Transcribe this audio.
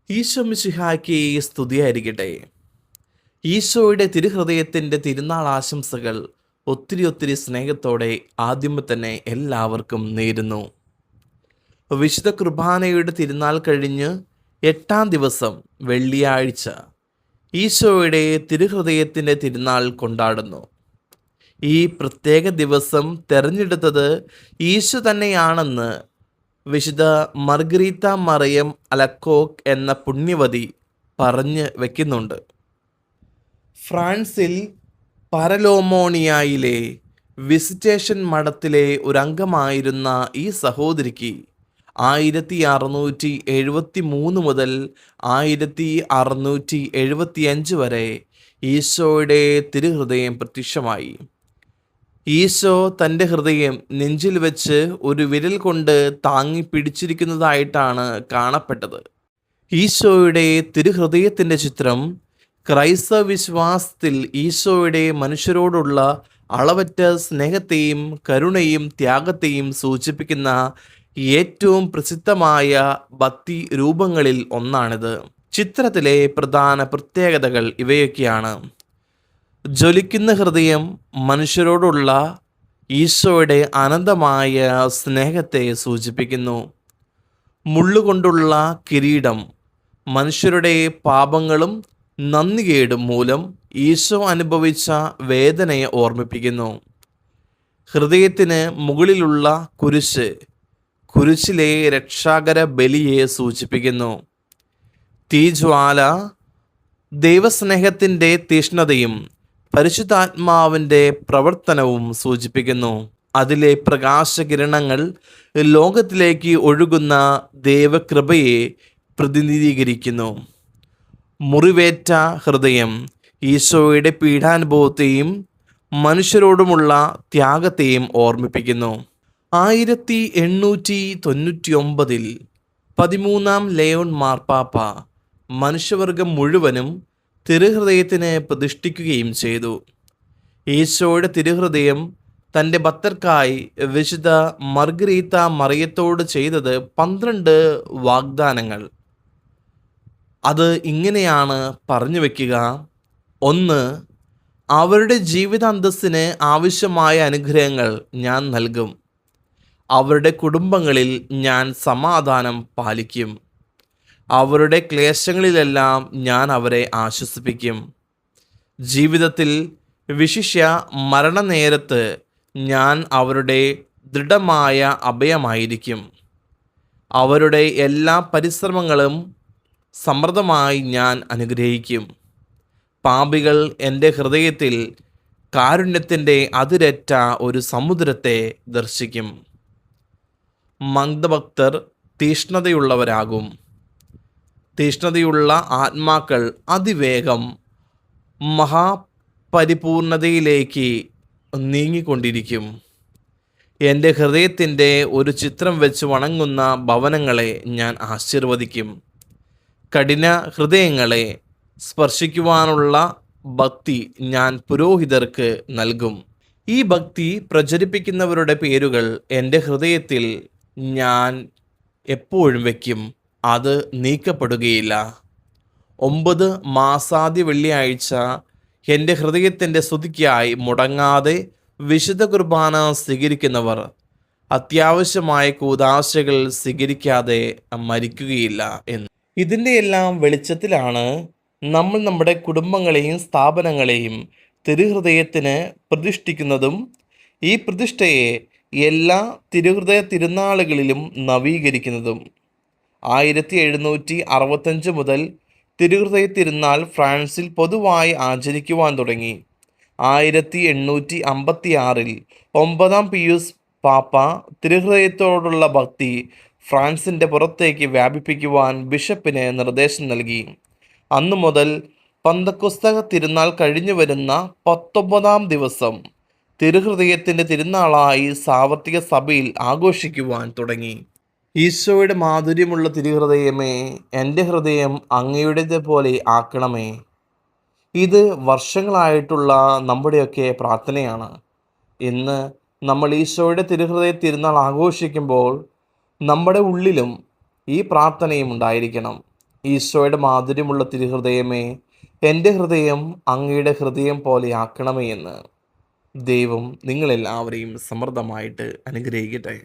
ഈശോ മിശിഹായ്ക്ക് സ്തുതിയായിരിക്കട്ടെ. ഈശോയുടെ തിരുഹൃദയത്തിൻ്റെ തിരുനാൾ ആശംസകൾ ഒത്തിരി സ്നേഹത്തോടെ ആദ്യമേ തന്നെ എല്ലാവർക്കും നേരുന്നു. വിശുദ്ധ കുർബാനയുടെ തിരുനാൾ കഴിഞ്ഞ് 8-ാം ദിവസം വെള്ളിയാഴ്ച ഈശോയുടെ തിരുഹൃദയത്തിൻ്റെ തിരുനാൾ കൊണ്ടാടുന്നു. ഈ പ്രത്യേക ദിവസം തെരഞ്ഞെടുത്തത് ഈശോ തന്നെയാണെന്ന് വിശുദ്ധ മർഗരീത്ത മറിയം അലക്കോക്ക് എന്ന പുണ്യവതി പറഞ്ഞ് വയ്ക്കുന്നുണ്ട്. ഫ്രാൻസിൽ പരലോമോണിയയിലെ വിസിറ്റേഷൻ മഠത്തിലെ ഒരംഗമായിരുന്ന ഈ സഹോദരിക്ക് 1673 മുതൽ 1675 വരെ ഈശോയുടെ തിരുഹൃദയം പ്രത്യക്ഷമായി. ഈശോ തൻ്റെ ഹൃദയം നെഞ്ചിൽ വെച്ച് ഒരു വിരൽ കൊണ്ട് താങ്ങി പിടിച്ചിരിക്കുന്നതായിട്ടാണ് കാണപ്പെട്ടത്. ഈശോയുടെ തിരുഹൃദയത്തിൻ്റെ ചിത്രം ക്രൈസ്തവ വിശ്വാസത്തിൽ ഈശോയുടെ മനുഷ്യരോടുള്ള അളവറ്റ സ്നേഹത്തെയും കരുണയും ത്യാഗത്തെയും സൂചിപ്പിക്കുന്ന ഏറ്റവും പ്രസിദ്ധമായ ഭക്തി രൂപങ്ങളിൽ ഒന്നാണിത്. ചിത്രത്തിലെ പ്രധാന പ്രത്യേകതകൾ ഇവയൊക്കെയാണ്. ജ്വലിക്കുന്ന ഹൃദയം മനുഷ്യരോടുള്ള ഈശോയുടെ അനന്തമായ സ്നേഹത്തെ സൂചിപ്പിക്കുന്നു. മുള്ളുകൊണ്ടുള്ള കിരീടം മനുഷ്യരുടെ പാപങ്ങളും നന്ദികേടും മൂലം ഈശോ അനുഭവിച്ച വേദനയെ ഓർമ്മിപ്പിക്കുന്നു. ഹൃദയത്തിന് മുകളിലുള്ള കുരിശിലെ രക്ഷാകര ബലിയെ സൂചിപ്പിക്കുന്നു. തീജ്വാല ദൈവസ്നേഹത്തിൻ്റെ തീഷ്ണതയും പരിശുദ്ധാത്മാവിൻ്റെ പ്രവർത്തനവും സൂചിപ്പിക്കുന്നു. അതിലെ പ്രകാശകിരണങ്ങൾ ലോകത്തിലേക്ക് ഒഴുകുന്ന ദൈവകൃപയെ പ്രതിനിധീകരിക്കുന്നു. മുറിവേറ്റ ഹൃദയം ഈശോയുടെ പീഡാനുഭവത്തെയും മനുഷ്യരോടുമുള്ള ത്യാഗത്തെയും ഓർമ്മിപ്പിക്കുന്നു. 1899 13-ാം ലയോൺ മാർപ്പാപ്പ മനുഷ്യവർഗം മുഴുവനും തിരുഹൃദയത്തിന് പ്രതിഷ്ഠിക്കുകയും ചെയ്തു. ഈശോയുടെ തിരുഹൃദയം തൻ്റെ ഭക്തർക്കായി വിശുദ്ധ മർഗരീത്ത മറിയത്തോട് ചെയ്തത് 12 വാഗ്ദാനങ്ങൾ. അത് ഇങ്ങനെയാണ് പറഞ്ഞു വയ്ക്കുക. 1. അവരുടെ ജീവിതാന്തസ്സിന് ആവശ്യമായ അനുഗ്രഹങ്ങൾ ഞാൻ നൽകും. അവരുടെ കുടുംബങ്ങളിൽ ഞാൻ സമാധാനം പാലിക്കും. അവരുടെ ക്ലേശങ്ങളിലെല്ലാം ഞാൻ അവരെ ആശ്വസിപ്പിക്കും. ജീവിതത്തിൽ വിശിഷ്യ മരണനേരത്ത് ഞാൻ അവരുടെ ദൃഢമായ അഭയമായിരിക്കും. അവരുടെ എല്ലാ പരിശ്രമങ്ങളും സമൃദ്ധമായി ഞാൻ അനുഗ്രഹിക്കും. പാപികൾ എൻ്റെ ഹൃദയത്തിൽ കാരുണ്യത്തിൻ്റെ അതിരറ്റ ഒരു സമുദ്രത്തെ ദർശിക്കും. മന്ദഭക്തർ തീഷ്ണതയുള്ളവരാകും. തീഷ്ണതയുള്ള ആത്മാക്കൾ അതിവേഗം മഹാപരിപൂർണതയിലേക്ക് നീങ്ങിക്കൊണ്ടിരിക്കും. എൻ്റെ ഹൃദയത്തിൻ്റെ ഒരു ചിത്രം വെച്ച് വണങ്ങുന്ന ഭവനങ്ങളെ ഞാൻ ആശീർവദിക്കും. കഠിന ഹൃദയങ്ങളെ സ്പർശിക്കുവാനുള്ള ഭക്തി ഞാൻ പുരോഹിതർക്ക് നൽകും. ഈ ഭക്തി പ്രചരിപ്പിക്കുന്നവരുടെ പേരുകൾ എൻ്റെ ഹൃദയത്തിൽ ഞാൻ എപ്പോഴും വയ്ക്കും. അത് നീക്കപ്പെടുകയില്ല. 9 മാസാദ്യ വെള്ളിയാഴ്ച എൻ്റെ ഹൃദയത്തിൻ്റെ സ്തുതിക്കായി മുടങ്ങാതെ വിശുദ്ധ കുർബാന സ്വീകരിക്കുന്നവർ അത്യാവശ്യമായ കൂദാശകൾ സ്വീകരിക്കാതെ മരിക്കുകയില്ല എന്ന്. ഇതിൻ്റെ എല്ലാം വെളിച്ചത്തിലാണ് നമ്മൾ നമ്മുടെ കുടുംബങ്ങളെയും സ്ഥാപനങ്ങളെയും തിരുഹൃദയത്തിന് പ്രതിഷ്ഠിക്കുന്നതും ഈ പ്രതിഷ്ഠയെ എല്ലാ തിരുഹൃദയ തിരുനാളുകളിലും നവീകരിക്കുന്നതും. 1765 മുതൽ തിരുഹൃദയ തിരുനാൾ ഫ്രാൻസിൽ പൊതുവായി ആചരിക്കുവാൻ തുടങ്ങി. 1856 9-ാം പിയൂസ് പാപ്പ തിരുഹൃദയത്തോടുള്ള ഭക്തി ഫ്രാൻസിൻ്റെ പുറത്തേക്ക് വ്യാപിപ്പിക്കുവാൻ ബിഷപ്പിന് നിർദ്ദേശം നൽകി. അന്നു മുതൽ പന്തക്കൊസ്ത തിരുനാൾ കഴിഞ്ഞു വരുന്ന 19-ാം ദിവസം തിരുഹൃദയത്തിൻ്റെ തിരുനാളായി സാർവത്രിക സഭയിൽ ആഘോഷിക്കുവാൻ തുടങ്ങി. ഈശോയുടെ മാധുര്യമുള്ള തിരുഹൃദയമേ, എൻ്റെ ഹൃദയം അങ്ങയുടേത് പോലെ ആക്കണമേ. ഇത് വർഷങ്ങളായിട്ടുള്ള നമ്മുടെയൊക്കെ പ്രാർത്ഥനയാണ്. ഇന്ന് നമ്മൾ ഈശോയുടെ തിരുഹൃദയ തിരുനാൾ ആഘോഷിക്കുമ്പോൾ നമ്മുടെ ഉള്ളിലും ഈ പ്രാർത്ഥനയും ഉണ്ടായിരിക്കണം. ഈശോയുടെ മാധുര്യമുള്ള തിരുഹൃദയമേ, എൻ്റെ ഹൃദയം അങ്ങയുടെ ഹൃദയം പോലെ ആക്കണമേ എന്ന് ദൈവം നിങ്ങളെല്ലാവരെയും സമൃദ്ധമായിട്ട് അനുഗ്രഹിക്കട്ടെ.